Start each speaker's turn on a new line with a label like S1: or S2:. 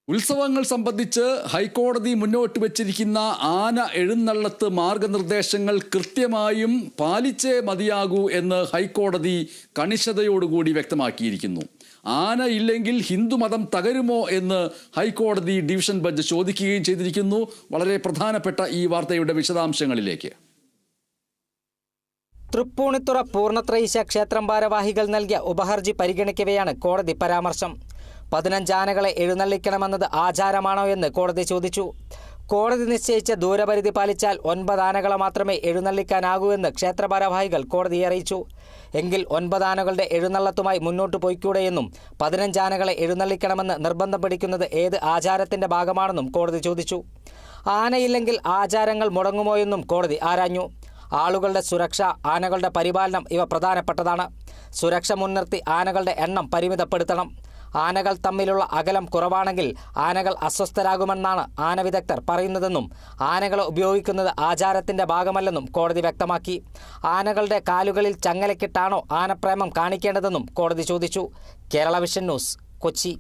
S1: ഉത്സവങ്ങൾ സംബന്ധിച്ച് ഹൈക്കോടതി മുന്നോട്ട് വച്ചിരിക്കുന്ന ആന എഴുന്നള്ളത്ത് മാർഗനിർദ്ദേശങ്ങൾ കൃത്യമായും പാലിച്ചേ മതിയാകൂ എന്ന് ഹൈക്കോടതി കണിശതയോടുകൂടി വ്യക്തമാക്കിയിരിക്കുന്നു. ആന ഇല്ലെങ്കിൽ ഹിന്ദുമതം തകരുമോ എന്ന് ഹൈക്കോടതി ഡിവിഷൻ ബെഞ്ച് ചോദിക്കുകയും ചെയ്തിരിക്കുന്നു. വളരെ പ്രധാനപ്പെട്ട ഈ വാർത്തയുടെ വിശദാംശങ്ങളിലേക്ക്.
S2: തൃപ്പൂണിത്തുറ പൂർണ്ണത്രയീശ ക്ഷേത്രം ഭാരവാഹികൾ നൽകിയ ഉപഹർജി പരിഗണിക്കവെയാണ് കോടതി പരാമർശം. 15 ആനകളെ എഴുന്നള്ളിക്കണമെന്നത് ആചാരമാണോ എന്ന് കോടതി ചോദിച്ചു. കോടതി നിശ്ചയിച്ച ദൂരപരിധി പാലിച്ചാൽ 9 ആനകളെ മാത്രമേ എഴുന്നള്ളിക്കാനാകൂ എന്ന് ക്ഷേത്ര ഭാരവാഹികൾ കോടതിയെ അറിയിച്ചു. എങ്കിൽ 9 ആനകളുടെ എഴുന്നള്ളത്തുമായി മുന്നോട്ട് പോയിക്കൂടെയെന്നും 15 ആനകളെ എഴുന്നള്ളിക്കണമെന്ന് നിർബന്ധം പിടിക്കുന്നത് ഏത് ആചാരത്തിന്റെ ഭാഗമാണെന്നും കോടതി ചോദിച്ചു. ആനയില്ലെങ്കിൽ ആചാരങ്ങൾ മുടങ്ങുമോ എന്നും കോടതി ആരാഞ്ഞു. ആളുകളുടെ സുരക്ഷ, ആനകളുടെ പരിപാലനം ഇവ പ്രധാനപ്പെട്ടതാണ്. സുരക്ഷ മുൻനിർത്തി ആനകളുടെ എണ്ണം പരിമിതപ്പെടുത്തണം. ആനകൾ തമ്മിലുള്ള അകലം കുറവാണെങ്കിൽ ആനകൾ അസ്വസ്ഥരാകുമെന്നാണ് ആന വിദഗ്ധർ പറയുന്നതെന്നും ആനകളെ ഉപയോഗിക്കുന്നത് ആചാരത്തിന്റെ ഭാഗമല്ലെന്നും കോടതി വ്യക്തമാക്കി. ആനകളുടെ കാലുകളിൽ ചങ്ങലക്കിട്ടാണോ ആനപ്രേമം കാണിക്കേണ്ടതെന്നും കോടതി ചോദിച്ചു. Kerala vision news, Kochi.